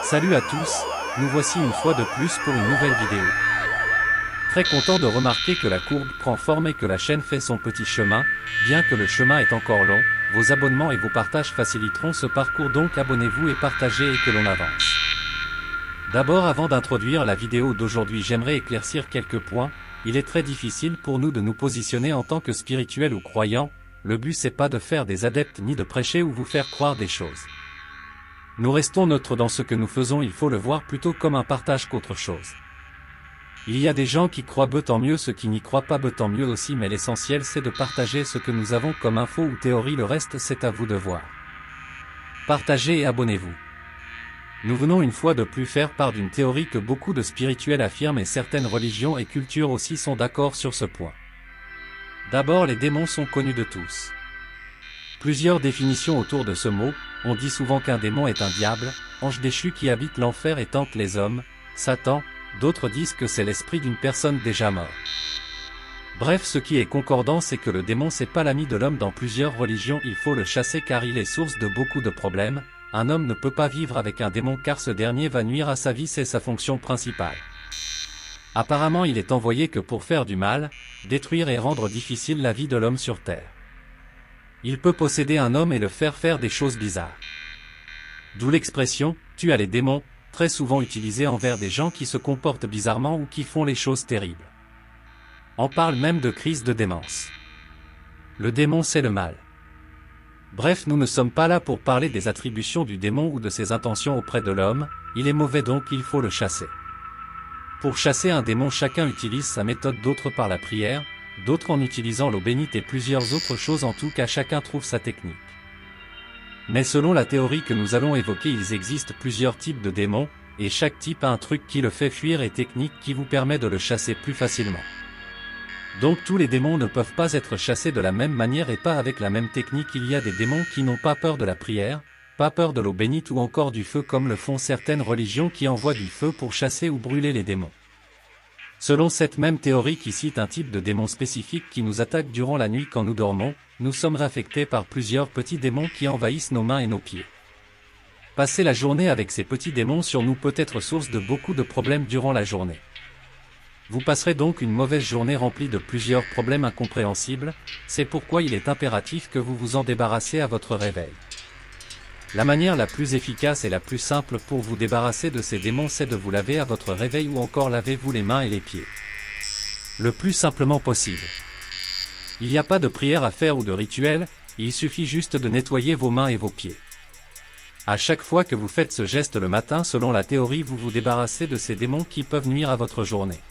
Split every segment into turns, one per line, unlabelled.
Salut à tous, nous voici une fois de plus pour une nouvelle vidéo. Très content de remarquer que la courbe prend forme et que la chaîne fait son petit chemin, bien que le chemin est encore long, vos abonnements et vos partages faciliteront ce parcours, donc abonnez-vous et partagez et que l'on avance. D'abord, avant d'introduire la vidéo d'aujourd'hui, j'aimerais éclaircir quelques points. Il est très difficile pour nous de nous positionner en tant que spirituels ou croyants. Le but c'est pas de faire des adeptes ni de prêcher ou vous faire croire des choses. Nous restons neutres dans ce que nous faisons, il faut le voir plutôt comme un partage qu'autre chose. Il y a des gens qui croient, tant mieux, ceux qui n'y croient pas, tant mieux aussi, mais l'essentiel c'est de partager ce que nous avons comme info ou théorie, le reste c'est à vous de voir. Partagez et abonnez-vous. Nous venons une fois de plus faire part d'une théorie que beaucoup de spirituels affirment et certaines religions et cultures aussi sont d'accord sur ce point. D'abord, les démons sont connus de tous. Plusieurs définitions autour de ce mot. On dit souvent qu'un démon est un diable, ange déchu qui habite l'enfer et tente les hommes, Satan. D'autres disent que c'est l'esprit d'une personne déjà morte. Bref, ce qui est concordant c'est que le démon c'est pas l'ami de l'homme. Dans plusieurs religions il faut le chasser car il est source de beaucoup de problèmes. Un homme ne peut pas vivre avec un démon car ce dernier va nuire à sa vie, c'est sa fonction principale. Apparemment il est envoyé que pour faire du mal, détruire et rendre difficile la vie de l'homme sur terre. Il peut posséder un homme et le faire faire des choses bizarres. D'où l'expression « tu as les démons », très souvent utilisée envers des gens qui se comportent bizarrement ou qui font les choses terribles. On parle même de crise de démence. Le démon c'est le mal. Bref, nous ne sommes pas là pour parler des attributions du démon ou de ses intentions auprès de l'homme, il est mauvais donc il faut le chasser. Pour chasser un démon, chacun utilise sa méthode, d'autres par la prière, d'autres en utilisant l'eau bénite et plusieurs autres choses, en tout cas chacun trouve sa technique. Mais selon la théorie que nous allons évoquer, il existe plusieurs types de démons, et chaque type a un truc qui le fait fuir et technique qui vous permet de le chasser plus facilement. Donc tous les démons ne peuvent pas être chassés de la même manière et pas avec la même technique. Il y a des démons qui n'ont pas peur de la prière, pas peur de l'eau bénite ou encore du feu comme le font certaines religions qui envoient du feu pour chasser ou brûler les démons. Selon cette même théorie qui cite un type de démon spécifique qui nous attaque durant la nuit quand nous dormons, nous sommes affectés par plusieurs petits démons qui envahissent nos mains et nos pieds. Passer la journée avec ces petits démons sur nous peut être source de beaucoup de problèmes durant la journée. Vous passerez donc une mauvaise journée remplie de plusieurs problèmes incompréhensibles, c'est pourquoi il est impératif que vous vous en débarrassez à votre réveil. La manière la plus efficace et la plus simple pour vous débarrasser de ces démons c'est de vous laver à votre réveil ou encore lavez-vous les mains et les pieds. Le plus simplement possible. Il n'y a pas de prière à faire ou de rituel, il suffit juste de nettoyer vos mains et vos pieds. À chaque fois que vous faites ce geste le matin, selon la théorie, vous vous débarrassez de ces démons qui peuvent nuire à votre journée.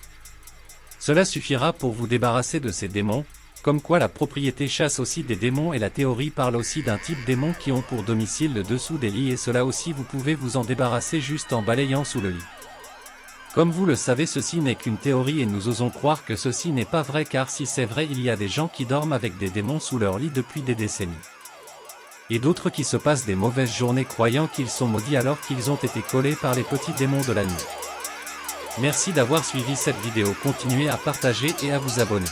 Cela suffira pour vous débarrasser de ces démons, comme quoi la propriété chasse aussi des démons et la théorie parle aussi d'un type démon qui ont pour domicile le dessous des lits et cela aussi vous pouvez vous en débarrasser juste en balayant sous le lit. Comme vous le savez, ceci n'est qu'une théorie et nous osons croire que ceci n'est pas vrai car si c'est vrai, il y a des gens qui dorment avec des démons sous leur lit depuis des décennies. Et d'autres qui se passent des mauvaises journées croyant qu'ils sont maudits alors qu'ils ont été collés par les petits démons de la nuit. Merci d'avoir suivi cette vidéo, continuez à partager et à vous abonner.